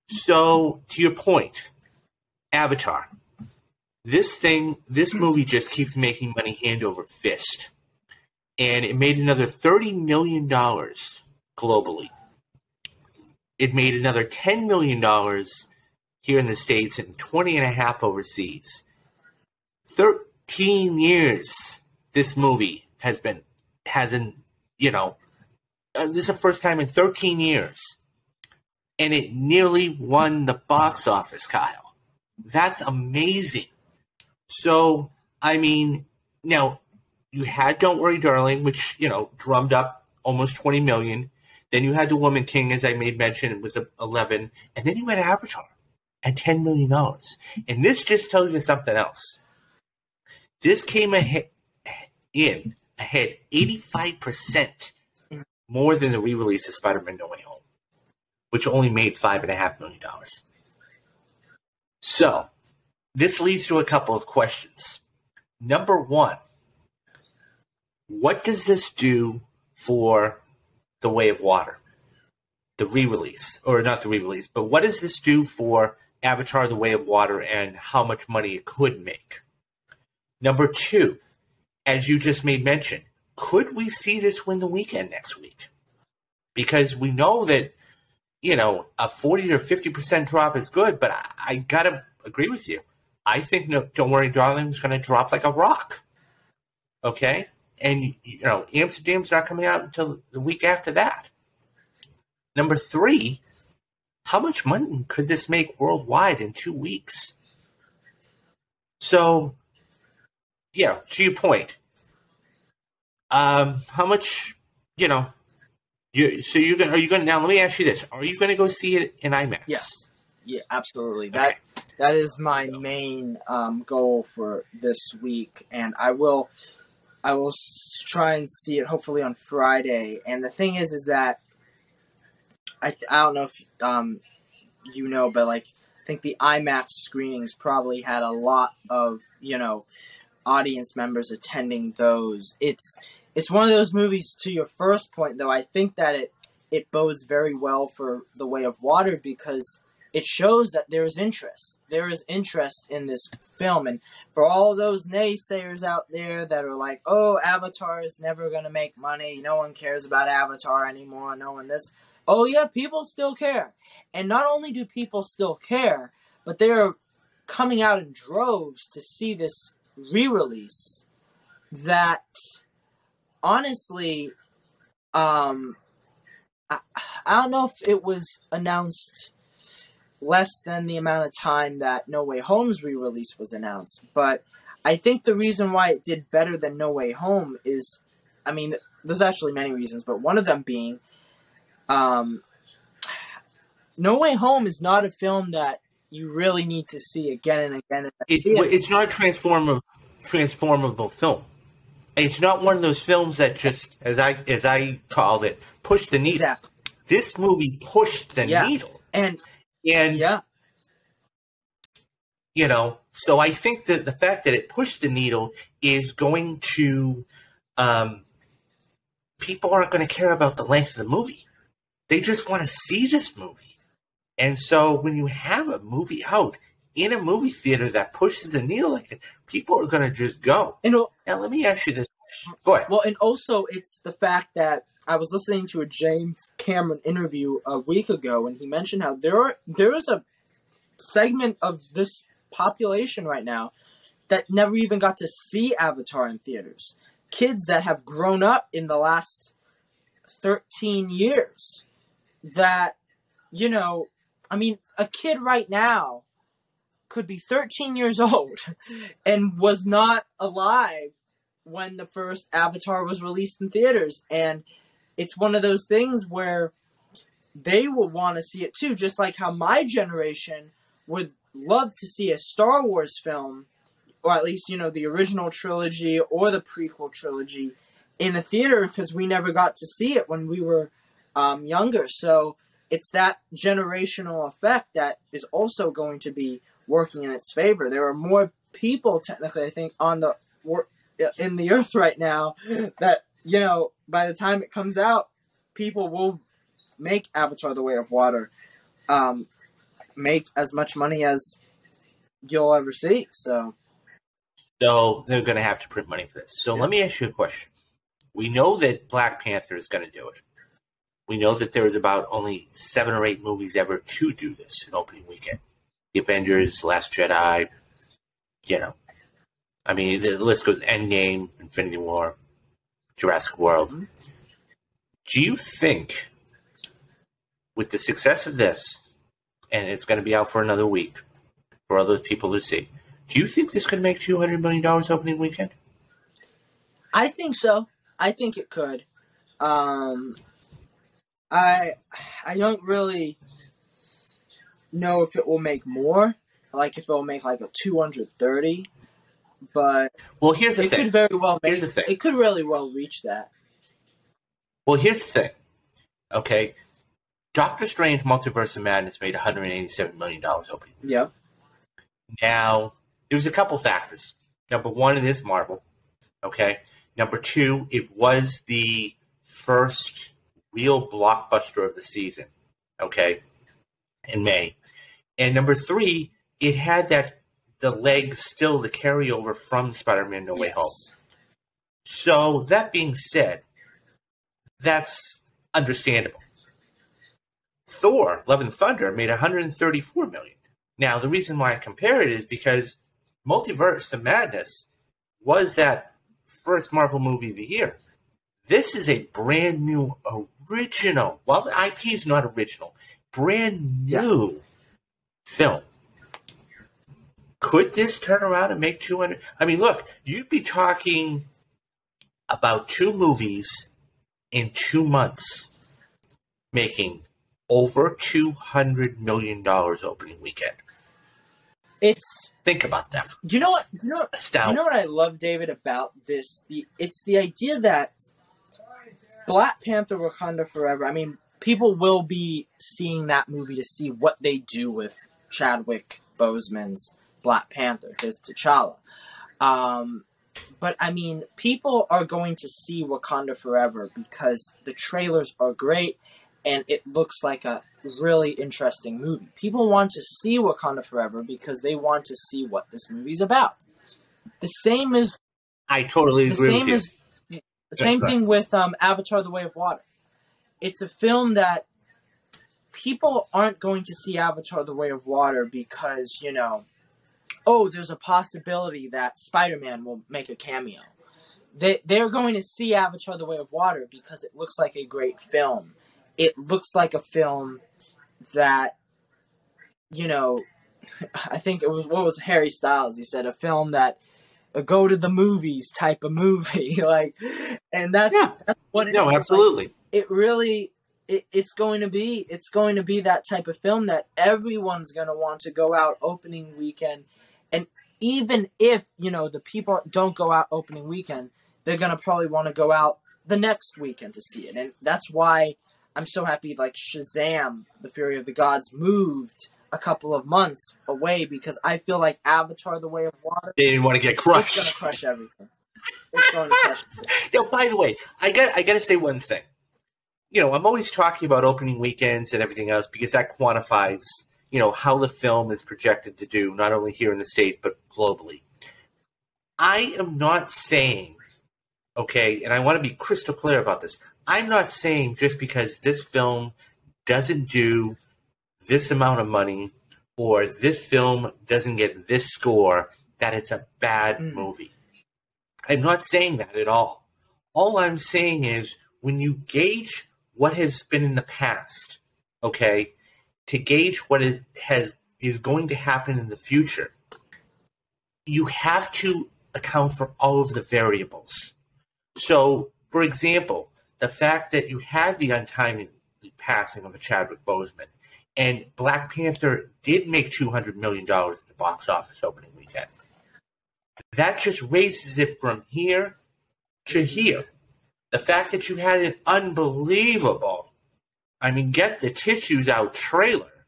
So, to your point, Avatar. This movie just keeps making money hand over fist. And it made another $30 million globally. It made another $10 million here in the States and 20 and a half overseas. 13 years this movie hasn't, this is the first time in 13 years. And it nearly won the box office, Kyle. That's amazing. So, I mean, now, you had Don't Worry, Darling, which, drummed up almost 20 million. Then you had The Woman King, as I made mention, with 11. And then you had Avatar at $10 million. And this just tells you something else. This came ahead 85% more than the re-release of Spider-Man No Way Home, which only made $5.5 million. So, this leads to a couple of questions. Number one, what does this do for The Way of Water? The re-release, or not the re-release, but what does this do for Avatar: The Way of Water and how much money it could make? Number two, as you just made mention, could we see this win the weekend next week? Because we know that, a 40 or 50% drop is good, but I got to agree with you. I think Don't Worry, Darling is going to drop like a rock. Okay? And, Amsterdam's not coming out until the week after that. Number three, how much money could this make worldwide in 2 weeks? So, yeah, to your point, how much, are you going to, now let me ask you this. Are you going to go see it in IMAX? Yes. Yeah, absolutely. Okay. That is my main goal for this week, and I will try and see it hopefully on Friday. And the thing is that I don't know if but I think the IMAX screenings probably had a lot of audience members attending those. It's one of those movies. To your first point, though, I think that it bodes very well for The Way of Water because it shows that there is interest. There is interest in this film. And for all those naysayers out there that are like, oh, Avatar is never going to make money. No one cares about Avatar anymore. No one this. Oh, yeah, people still care. And not only do people still care, but they're coming out in droves to see this re-release that, honestly, I don't know if it was announced less than the amount of time that No Way Home's re-release was announced. But I think the reason why it did better than No Way Home is, there's actually many reasons, but one of them being, No Way Home is not a film that you really need to see again and again. It's not a transformable film. It's not one of those films that just, as I called it, pushed the needle. Exactly. This movie pushed the needle. And so I think that the fact that it pushed the needle is going to, people aren't going to care about the length of the movie. They just want to see this movie. And so when you have a movie out in a movie theater that pushes the needle like that, people are going to just go. Now, let me ask you this question. Go ahead. Well, and also it's the fact that I was listening to a James Cameron interview a week ago, and he mentioned how there is a segment of this population right now that never even got to see Avatar in theaters. Kids that have grown up in the last 13 years that, a kid right now could be 13 years old and was not alive when the first Avatar was released in theaters. And it's one of those things where they will want to see it too, just like how my generation would love to see a Star Wars film, or at least, the original trilogy or the prequel trilogy in a theater because we never got to see it when we were younger. So it's that generational effect that is also going to be working in its favor. There are more people, technically, I think, in the earth right now that, by the time it comes out, people will make Avatar: The Way of Water. make as much money as you'll ever see. So they're going to have to print money for this. So let me ask you a question. We know that Black Panther is going to do it. We know that there is about only 7 or 8 movies ever to do this in opening weekend. The Avengers, Last Jedi, I mean, the list goes Endgame, Infinity War, Jurassic World. Mm-hmm. Do you think, with the success of this, and it's going to be out for another week for other people to see, do you think this could make $200 million opening weekend? I think so. I think it could. I don't really know if it will make more, like if it will make like a 230, but here's the thing. Could very well make, it could really well reach that. Well, here's the thing. Okay, Doctor Strange: Multiverse of Madness made $187 million opening. Yeah. Now, there was a couple factors. Number one, it is Marvel. Okay. Number two, it was the first real blockbuster of the season. Okay. In May. And number three, it had the legs still, the carryover from Spider-Man No Way Home. So, that being said, that's understandable. Thor: Love and Thunder made $134 million. Now, the reason why I compare it is because Multiverse of Madness was that first Marvel movie of the year. This is a brand new original. Well, the IP is not original. Brand new film. Could this turn around and make 200? I mean, look, you'd be talking about 2 movies in 2 months making over $200 million opening weekend. Think about that. Do you know what? Do you know what I love, David, about this? It's the idea that Black Panther: Wakanda Forever. I mean, people will be seeing that movie to see what they do with Chadwick Boseman's Black Panther, his T'Challa. But I mean, people are going to see Wakanda Forever because the trailers are great and it looks like a really interesting movie. People want to see Wakanda Forever because they want to see what this movie's about. The same is... I totally agree with you. The same thing with Avatar: The Way of Water. It's a film that people aren't going to see Avatar: The Way of Water because, there's a possibility that Spider-Man will make a cameo. They're going to see Avatar: The Way of Water because it looks like a great film. It looks like a film that, I think it was, what was Harry Styles? He said a film that a go to the movies type of movie. And that's what it is. No, absolutely. Like, it really, it's going to be that type of film that everyone's going to want to go out opening weekend. And even if, the people don't go out opening weekend, they're going to probably want to go out the next weekend to see it. And that's why I'm so happy, Shazam, The Fury of the Gods, moved a couple of months away because I feel like Avatar: The Way of Water... They didn't want to get crushed. It's going to crush everything. It's going to crush everything. By the way, I got to say one thing. I'm always talking about opening weekends and everything else because that quantifies, how the film is projected to do, not only here in the States, but globally. I am not saying, and I want to be crystal clear about this, I'm not saying just because this film doesn't do this amount of money or this film doesn't get this score that it's a bad movie. I'm not saying that at all. All I'm saying is when you gauge what has been in the past, to gauge what is going to happen in the future, you have to account for all of the variables. So, for example, the fact that you had the untimely passing of a Chadwick Boseman, and Black Panther did make $200 million at the box office opening weekend. That just raises it from here to here. The fact that you had an unbelievable, get the tissues out trailer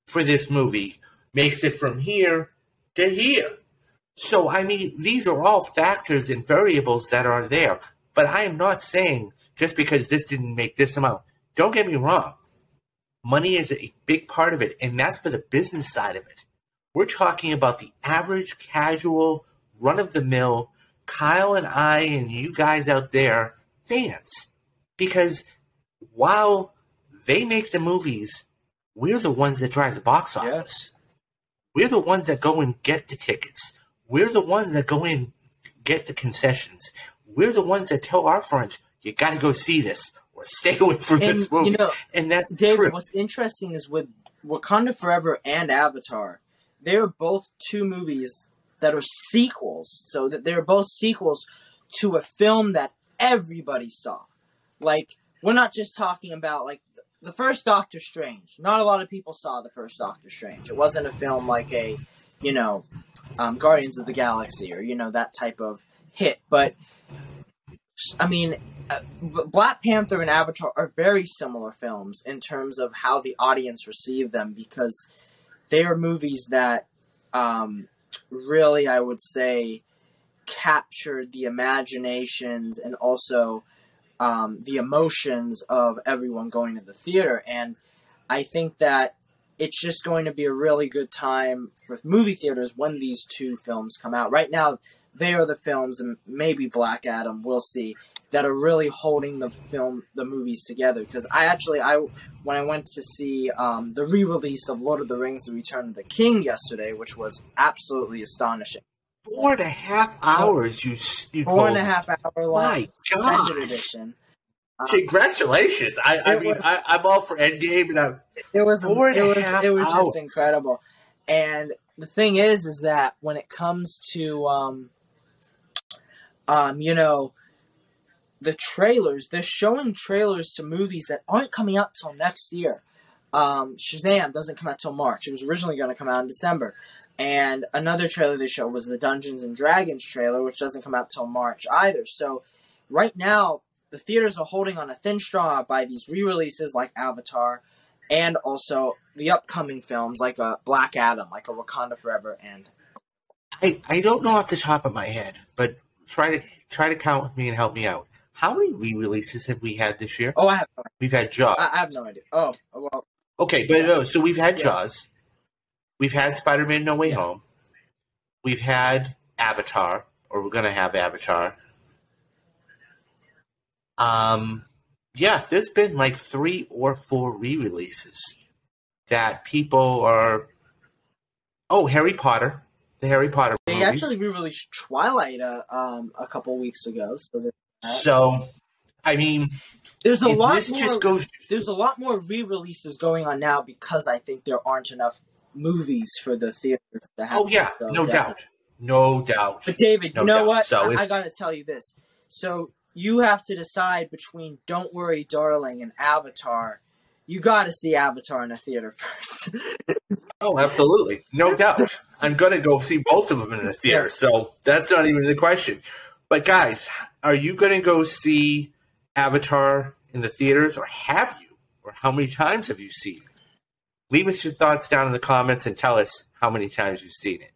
for this movie makes it from here to here. So, these are all factors and variables that are there. But I am not saying just because this didn't make this amount. Don't get me wrong. Money is a big part of it, and that's for the business side of it. We're talking about the average, casual, run-of-the-mill, Kyle and I and you guys out there, fans. Because while they make the movies, we're the ones that drive the box office. Yeah. We're the ones that go and get the tickets. We're the ones that go in get the concessions. We're the ones that tell our friends, you got to go see this or stay away from this movie. You know, and that's David, true. What's interesting is with Wakanda Forever and Avatar, they're both two movies that are sequels. So that they're both sequels to a film that everybody saw. Like, we're not just talking about, like, the first Doctor Strange. Not a lot of people saw the first Doctor Strange. It wasn't a film like a, Guardians of the Galaxy or, that type of hit. But, I mean, Black Panther and Avatar are very similar films in terms of how the audience received them, because they are movies that really, I would say, captured the imaginations and also the emotions of everyone going to the theater. And I think that it's just going to be a really good time for movie theaters when these two films come out. Right now, they are the films, and maybe Black Adam, we'll see, that are really holding the movies together. Because when I went to see the re-release of Lord of the Rings: The Return of the King yesterday, which was absolutely astonishing. 4.5 hours, you 4.5 hour long extended edition. Congratulations! I'm all for Endgame, and it was 4.5 hours. Just incredible. And the thing is that when it comes to the trailers, they're showing trailers to movies that aren't coming out till next year. Shazam doesn't come out till March. It was originally going to come out in December. And another trailer they showed was the Dungeons and Dragons trailer, which doesn't come out till March either. So right now, the theaters are holding on a thin straw by these re-releases like Avatar, and also the upcoming films like a Black Adam, like a Wakanda Forever. And I don't know off the top of my head, but try to count with me and help me out. How many re-releases have we had this year? Oh, I have no idea. We've had Jaws. I have no idea. Oh, well. Okay, but no, so we've had Jaws. We've had Spider-Man No Way Home. We've had Avatar, or we're going to have Avatar. There's been like 3 or 4 re-releases that people are... Oh, Harry Potter. The Harry Potter movies. They actually re-released Twilight a couple weeks ago. So, I mean... There's a lot more re-releases going on now because I think there aren't enough movies for the theaters to have. Oh, yeah. No doubt. But David, you know what? So I got to tell you this. So you have to decide between Don't Worry, Darling and Avatar. You got to see Avatar in a theater first. Oh, absolutely. No doubt. I'm going to go see both of them in the theater. Yes. So that's not even the question. But guys, are you going to go see Avatar in the theaters, or have you? Or how many times have you seen it? Leave us your thoughts down in the comments and tell us how many times you've seen it.